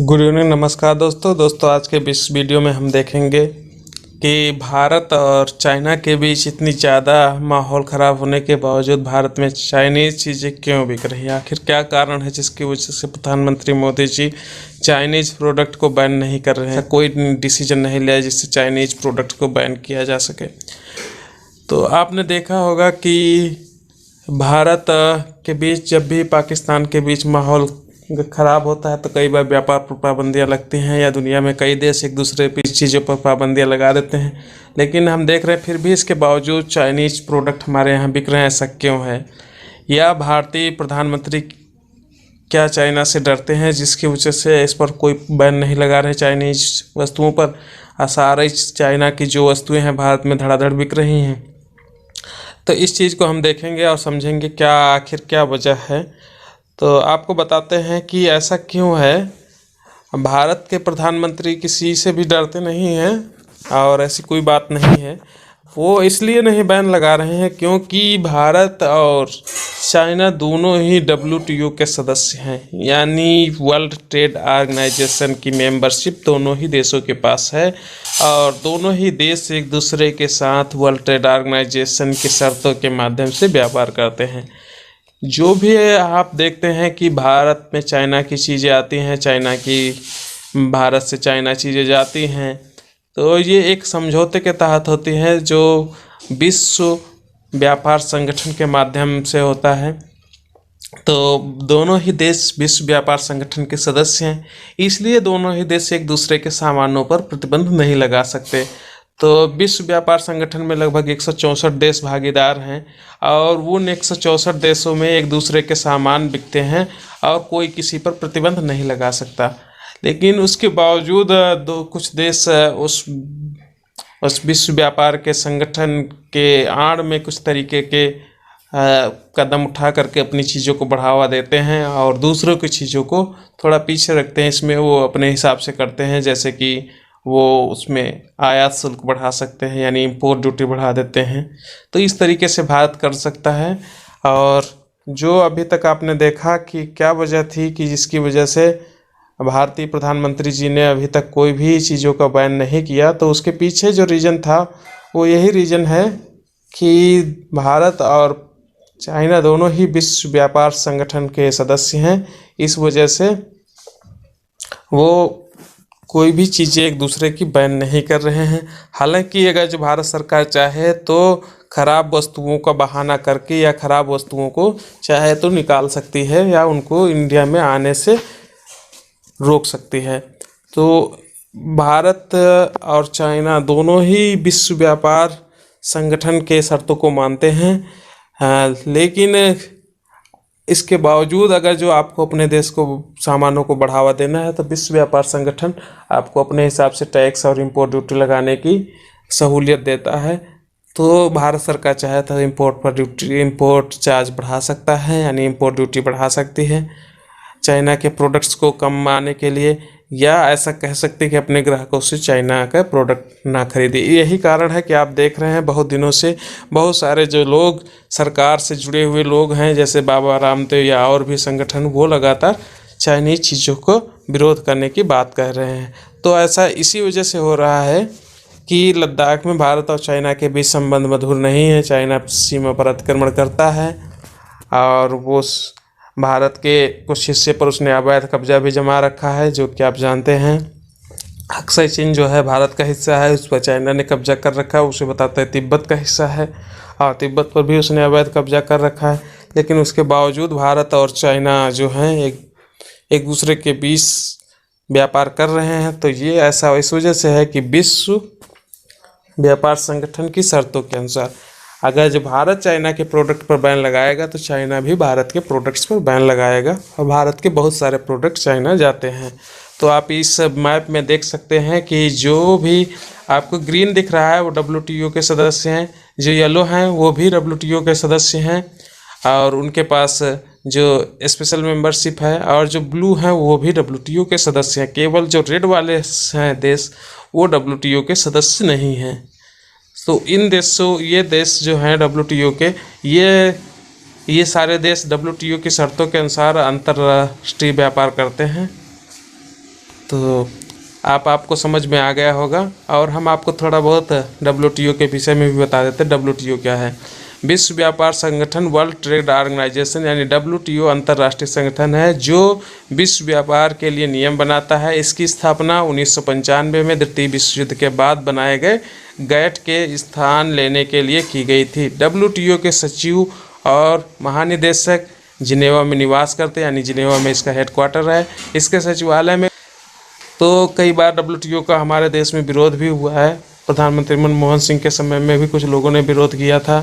Good evening, नमस्कार दोस्तों आज के इस वीडियो में हम देखेंगे कि भारत और चाइना के बीच इतनी ज़्यादा माहौल ख़राब होने के बावजूद भारत में चाइनीज़ चीज़ें क्यों बिक रही हैं। आखिर क्या कारण है जिसकी वजह से प्रधानमंत्री मोदी जी चाइनीज़ प्रोडक्ट को बैन नहीं कर रहे हैं। कोई डिसीजन नहीं लिया जिससे चाइनीज़ प्रोडक्ट को बैन किया जा सके। तो आपने देखा होगा कि भारत के बीच जब भी पाकिस्तान के बीच माहौल ख़राब होता है तो कई बार व्यापार पर पाबंदियाँ लगती हैं, या दुनिया में कई देश एक दूसरे पे इस चीज़ों पर पाबंदियाँ लगा देते हैं। लेकिन हम देख रहे हैं फिर भी इसके बावजूद चाइनीज़ प्रोडक्ट हमारे यहाँ बिक रहे हैं। ऐसा क्यों है? या भारतीय प्रधानमंत्री क्या चाइना से डरते हैं जिसकी वजह से इस पर कोई बैन नहीं लगा रहे चाइनीज़ वस्तुओं पर? सारी चाइना की जो वस्तुएँ हैं भारत में धड़ाधड़ बिक रही हैं। तो इस चीज़ को हम देखेंगे और समझेंगे क्या आखिर क्या वजह है। तो आपको बताते हैं कि ऐसा क्यों है। भारत के प्रधानमंत्री किसी से भी डरते नहीं हैं और ऐसी कोई बात नहीं है। वो इसलिए नहीं बैन लगा रहे हैं क्योंकि भारत और चाइना दोनों ही WTO के सदस्य हैं, यानी वर्ल्ड ट्रेड ऑर्गेनाइजेशन की मेंबरशिप दोनों ही देशों के पास है और दोनों ही देश एक दूसरे के साथ वर्ल्ड ट्रेड ऑर्गेनाइजेशन की शर्तों के माध्यम से व्यापार करते हैं। जो भी है आप देखते हैं कि भारत में चाइना की चीज़ें आती हैं, चाइना की भारत से चाइना चीज़ें जाती हैं, तो ये एक समझौते के तहत होती है जो विश्व व्यापार संगठन के माध्यम से होता है। तो दोनों ही देश विश्व व्यापार संगठन के सदस्य हैं, इसलिए दोनों ही देश एक दूसरे के सामानों पर प्रतिबंध नहीं लगा सकते। तो विश्व व्यापार संगठन में लगभग 164 देश भागीदार हैं और उन 164 देशों में एक दूसरे के सामान बिकते हैं और कोई किसी पर प्रतिबंध नहीं लगा सकता। लेकिन उसके बावजूद कुछ देश उस विश्व व्यापार के संगठन के आड़ में कुछ तरीके के कदम उठा करके अपनी चीज़ों को बढ़ावा देते हैं और दूसरों की चीज़ों को थोड़ा पीछे रखते हैं। इसमें वो अपने हिसाब से करते हैं, जैसे कि वो उसमें आयात शुल्क बढ़ा सकते हैं, यानी इम्पोर्ट ड्यूटी बढ़ा देते हैं। तो इस तरीके से भारत कर सकता है। और जो अभी तक आपने देखा कि क्या वजह थी कि जिसकी वजह से भारतीय प्रधानमंत्री जी ने अभी तक कोई भी चीज़ों का बैन नहीं किया, तो उसके पीछे जो रीज़न था वो यही रीज़न है कि भारत और चाइना दोनों ही विश्व व्यापार संगठन के सदस्य हैं। इस वजह से वो कोई भी चीज़ें एक दूसरे की बैन नहीं कर रहे हैं। हालांकि अगर जो भारत सरकार चाहे तो ख़राब वस्तुओं का बहाना करके या ख़राब वस्तुओं को चाहे तो निकाल सकती है या उनको इंडिया में आने से रोक सकती है। तो भारत और चाइना दोनों ही विश्व व्यापार संगठन के शर्तों को मानते हैं। लेकिन इसके बावजूद अगर जो आपको अपने देश को सामानों को बढ़ावा देना है तो विश्व व्यापार संगठन आपको अपने हिसाब से टैक्स और इम्पोर्ट ड्यूटी लगाने की सहूलियत देता है। तो भारत सरकार चाहे तो इम्पोर्ट चार्ज बढ़ा सकता है, यानी इम्पोर्ट ड्यूटी बढ़ा सकती है चाइना के प्रोडक्ट्स को कम आने के लिए, या ऐसा कह सकते हैं कि अपने ग्राहकों से चाइना का प्रोडक्ट ना खरीदे। यही कारण है कि आप देख रहे हैं बहुत दिनों से बहुत सारे जो लोग सरकार से जुड़े हुए लोग हैं, जैसे बाबा रामदेव या और भी संगठन, वो लगातार चाइनीज़ चीज़ों को विरोध करने की बात कर रहे हैं। तो ऐसा इसी वजह से हो रहा है कि लद्दाख में भारत और चाइना के बीच संबंध मधुर नहीं है। चाइना सीमा पर अतिक्रमण करता है और वो भारत के कुछ हिस्से पर उसने अवैध कब्जा भी जमा रखा है, जो कि आप जानते हैं। अक्सर चीन जो है भारत का हिस्सा है, उस पर चाइना ने कब्जा कर रखा है। उसे बताता है तिब्बत का हिस्सा है और तिब्बत पर भी उसने अवैध कब्जा कर रखा है। लेकिन उसके बावजूद भारत और चाइना जो हैं एक दूसरे के बीच व्यापार कर रहे हैं। तो ये ऐसा इस वजह से है कि विश्व व्यापार संगठन की शर्तों के अनुसार अगर जो भारत चाइना के प्रोडक्ट पर बैन लगाएगा तो चाइना भी भारत के प्रोडक्ट्स पर बैन लगाएगा और भारत के बहुत सारे प्रोडक्ट चाइना जाते हैं। तो आप इस मैप में देख सकते हैं कि जो भी आपको ग्रीन दिख रहा है वो WTO के सदस्य हैं, जो येलो हैं वो भी WTO के सदस्य हैं और उनके पास जो स्पेशल मेंबरशिप है, और जो ब्लू हैं वो भी WTO के सदस्य हैं। केवल जो रेड वाले हैं देश वो WTO के सदस्य नहीं हैं। तो इन देशों ये देश जो हैं WTO के, ये सारे देश WTO की शर्तों के अनुसार अंतर्राष्ट्रीय व्यापार करते हैं। तो आपको समझ में आ गया होगा। और हम आपको थोड़ा बहुत WTO के विषय में भी बता देते हैं। WTO क्या है? विश्व व्यापार संगठन, वर्ल्ड ट्रेड ऑर्गेनाइजेशन, यानी WTO अंतर्राष्ट्रीय संगठन है जो विश्व व्यापार के लिए नियम बनाता है। इसकी स्थापना 1995 में द्वितीय विश्व युद्ध के बाद बनाए गए गैट के स्थान लेने के लिए की गई थी। WTO के सचिव और महानिदेशक जिनेवा में निवास करते हैं, यानी जिनेवा में इसका हेडक्वार्टर है। इसके सचिवालय में तो कई बार WTO का हमारे देश में विरोध भी हुआ है। प्रधानमंत्री मनमोहन सिंह के समय में भी कुछ लोगों ने विरोध किया था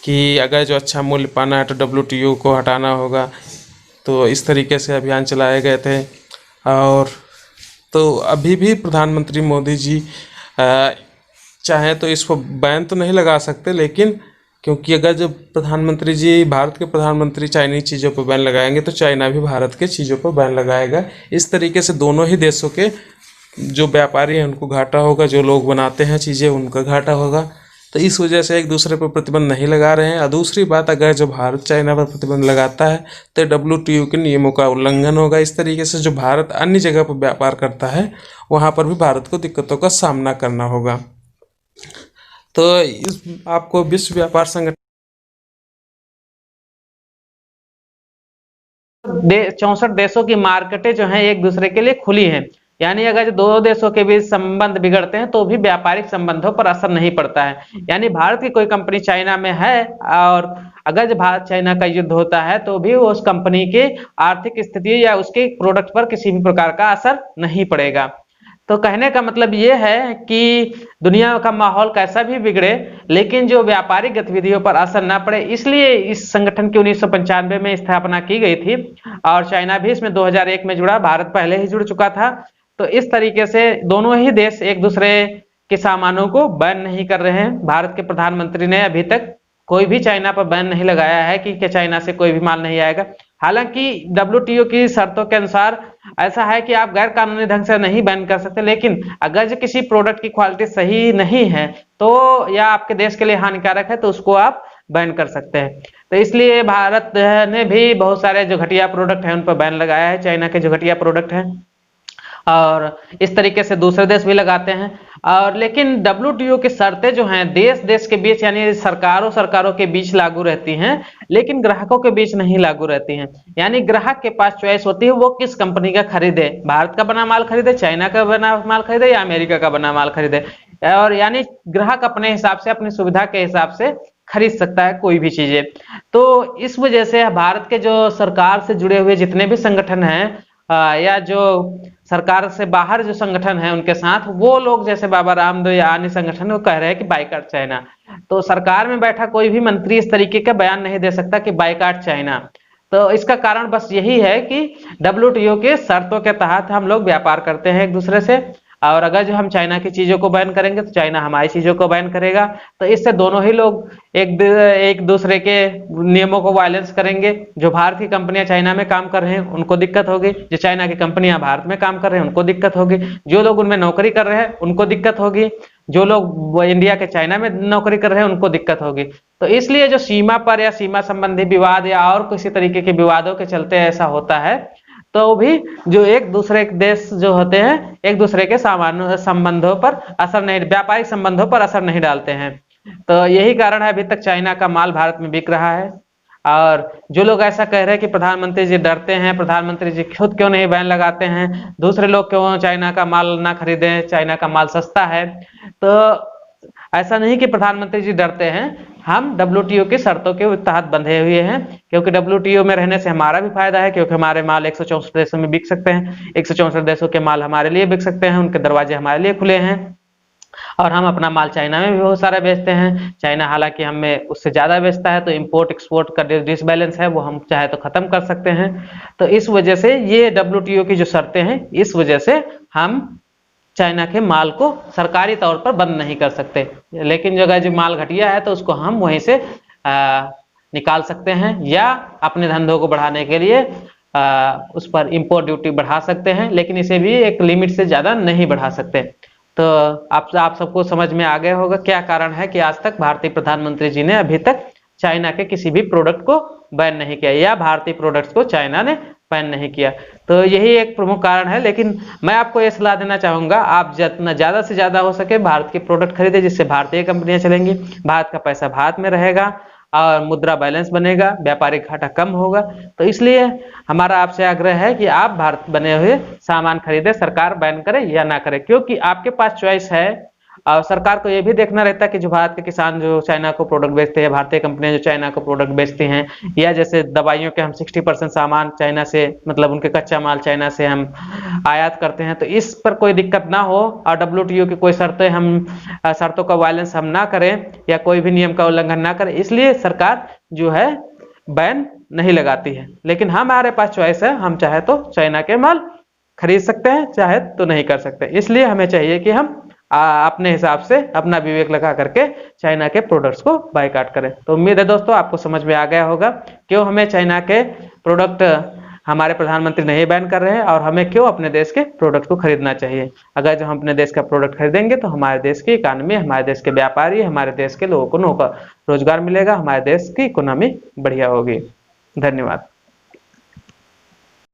कि अगर जो अच्छा मूल्य पाना है तो WTO को हटाना होगा। तो इस तरीके से अभियान चलाए गए थे। और तो अभी भी प्रधानमंत्री मोदी जी चाहें तो इसको बैन तो नहीं लगा सकते, लेकिन क्योंकि अगर जो प्रधानमंत्री जी, भारत के प्रधानमंत्री चाइनीज़ चीज़ों पर बैन लगाएंगे तो चाइना भी भारत के चीज़ों पर बैन लगाएगा। इस तरीके से दोनों ही देशों के जो व्यापारी हैं उनको घाटा होगा, जो लोग बनाते हैं चीज़ें उनका घाटा होगा। तो इस वजह से एक दूसरे पर प्रतिबंध नहीं लगा रहे हैं। और दूसरी बात, अगर जो भारत चाइना पर प्रतिबंध लगाता है तो WTO के नियमों का उल्लंघन होगा। इस तरीके से जो भारत अन्य जगह पर व्यापार करता है वहाँ पर भी भारत को दिक्कतों का सामना करना होगा। तो इस आपको विश्व व्यापार संगठन 64 देशों की मार्केटें जो हैं एक दूसरे के लिए खुली हैं। यानी अगर दो देशों के बीच संबंध बिगड़ते हैं तो भी व्यापारिक संबंधों पर असर नहीं पड़ता है। यानी भारत की कोई कंपनी चाइना में है और अगर जब भारत चाइना का युद्ध होता है तो भी उस कंपनी की आर्थिक स्थिति या उसके प्रोडक्ट पर किसी भी प्रकार का असर नहीं पड़ेगा। तो कहने का मतलब ये है कि दुनिया का माहौल कैसा भी बिगड़े लेकिन जो व्यापारिक गतिविधियों पर असर ना पड़े, इसलिए इस संगठन की 1995 में स्थापना की गई थी। और चाइना भी इसमें 2001 में जुड़ा, भारत पहले ही जुड़ चुका था। तो इस तरीके से दोनों ही देश एक दूसरे के सामानों को बैन नहीं कर रहे हैं। भारत के प्रधानमंत्री ने अभी तक कोई भी चाइना पर बैन नहीं लगाया है कि चाइना से कोई भी माल नहीं आएगा। हालांकि WTO की शर्तों के अनुसार ऐसा है कि आप गैर कानूनी ढंग से नहीं बैन कर सकते, लेकिन अगर जो किसी प्रोडक्ट की क्वालिटी सही नहीं है तो या आपके देश के लिए हानिकारक है तो उसको आप बैन कर सकते हैं। तो इसलिए भारत ने भी बहुत सारे जो घटिया प्रोडक्ट हैं उन पर बैन लगाया है, चाइना के जो घटिया प्रोडक्ट हैं। और इस तरीके से दूसरे देश भी लगाते हैं। और लेकिन WTO की शर्तें जो हैं देश देश के बीच यानी सरकारों के बीच लागू रहती हैं, लेकिन ग्राहकों के बीच नहीं लागू रहती हैं। यानी ग्राहक के पास चॉइस होती है वो किस कंपनी का खरीदे, भारत का बना माल खरीदे, चाइना का बना माल खरीदे या अमेरिका का बना माल खरीदे। और यानी ग्राहक अपने हिसाब से, अपनी सुविधा के हिसाब से खरीद सकता है कोई भी चीजें। तो इस वजह से भारत के जो सरकार से जुड़े हुए जितने भी संगठन हैं या जो सरकार से बाहर जो संगठन है उनके साथ वो लोग जैसे बाबा रामदेव या अन्य संगठन वो कह रहे हैं कि बाइकाट चाइना। तो सरकार में बैठा कोई भी मंत्री इस तरीके का बयान नहीं दे सकता कि बाइकाट चाइना। तो इसका कारण बस यही है कि WTO के शर्तों के तहत हम लोग व्यापार करते हैं एक दूसरे से। और अगर जो हम चाइना की चीजों को बैन करेंगे तो चाइना हमारी चीजों को बैन करेगा। तो इससे दोनों ही लोग एक दूसरे के नियमों को वायलेंस करेंगे। जो भारत की कंपनियां चाइना में काम कर रहे हैं उनको दिक्कत होगी, जो चाइना की कंपनियां भारत में काम कर रहे हैं उनको दिक्कत होगी, जो लोग उनमें नौकरी कर रहे हैं उनको दिक्कत होगी, जो लोग इंडिया के चाइना में नौकरी कर रहे हैं उनको दिक्कत होगी। तो इसलिए जो सीमा पर या सीमा संबंधी विवाद या और किसी तरीके के विवादों के चलते ऐसा होता है तो भी जो एक दूसरे देश जो होते हैं एक दूसरे के संबंधों पर असर नहीं, व्यापारिक संबंधों पर असर नहीं डालते हैं। तो यही कारण है अभी तक चाइना का माल भारत में बिक रहा है। और जो लोग ऐसा कह रहे हैं कि प्रधानमंत्री जी डरते हैं, प्रधानमंत्री जी खुद क्यों नहीं बैन लगाते हैं, दूसरे लोग क्यों चाइना का माल ना खरीदें, चाइना का माल सस्ता है, तो ऐसा नहीं कि प्रधानमंत्री जी डरते हैं। हम WTO की शर्तों के तहत बंधे हुए हैं, क्योंकि WTO में रहने से हमारा भी फायदा है, क्योंकि हमारे माल 164 देशों में बिक सकते हैं, 164 देशों के माल हमारे लिए बिक सकते हैं, उनके दरवाजे हमारे लिए खुले हैं। और हम अपना माल चाइना में भी बहुत सारा बेचते हैं। चाइना हालांकि हमें उससे ज्यादा बेचता है, तो इंपोर्ट एक्सपोर्ट का डिसबैलेंस है वो हम चाहे तो खत्म कर सकते हैं। तो इस वजह से ये WTO की जो शर्तें हैं इस वजह से हम चाइना के माल को सरकारी तौर पर बंद नहीं कर सकते, लेकिन जगह जो माल घटिया है तो उसको हम वहीं से निकाल सकते हैं या अपने धंधों को बढ़ाने के लिए उस पर इंपोर्ट ड्यूटी बढ़ा सकते हैं, लेकिन इसे भी एक लिमिट से ज्यादा नहीं बढ़ा सकते। तो आप सबको समझ में आ गया होगा क्या कारण है कि आज तक भारतीय प्रधानमंत्री जी ने अभी तक चाइना के किसी भी प्रोडक्ट को बैन नहीं किया या भारतीय प्रोडक्ट्स को चाइना ने बैन नहीं किया। तो यही एक प्रमुख कारण है। लेकिन मैं आपको ये सलाह देना चाहूँगा, आप जितना ज़्यादा से ज़्यादा हो सके भारत के प्रोडक्ट खरीदें, जिससे भारतीय कंपनियां चलेंगी, भारत का पैसा भारत में रहेगा और मुद्रा बैलेंस बनेगा, व्यापारिक घाटा कम होगा। तो इसलिए हमारा आपसे आग्रह है कि आप भारत बने हुए सामान खरीदें, सरकार बैन करे या ना करे, क्योंकि आपके पास चॉइस है। और सरकार को ये भी देखना रहता है कि जो भारत के किसान जो चाइना को प्रोडक्ट बेचते हैं, भारतीय कंपनियां जो चाइना को प्रोडक्ट बेचती हैं, या जैसे दवाइयों के हम 60% सामान चाइना से, मतलब उनके कच्चा माल चाइना से हम आयात करते हैं, तो इस पर कोई दिक्कत ना हो और WTO की कोई शर्तों का वायलेंस हम ना करें या कोई भी नियम का उल्लंघन ना करें, इसलिए सरकार जो है बैन नहीं लगाती है। लेकिन हमारे पास चॉइस है, हम चाहे तो चाइना के माल खरीद सकते हैं, चाहे तो नहीं कर सकते। इसलिए हमें चाहिए कि हम अपने हिसाब से अपना विवेक लगा करके चाइना के प्रोडक्ट्स को बायकॉट करें। तो उम्मीद है दोस्तों आपको समझ में आ गया होगा क्यों हमें चाइना के प्रोडक्ट हमारे प्रधानमंत्री नहीं बैन कर रहे हैं और हमें क्यों अपने देश के प्रोडक्ट को खरीदना चाहिए। अगर जो हम अपने देश का प्रोडक्ट खरीदेंगे तो हमारे देश की इकोनॉमी, हमारे देश के व्यापारी, हमारे देश के लोगों को रोजगार मिलेगा, हमारे देश की इकोनॉमी बढ़िया होगी। धन्यवाद।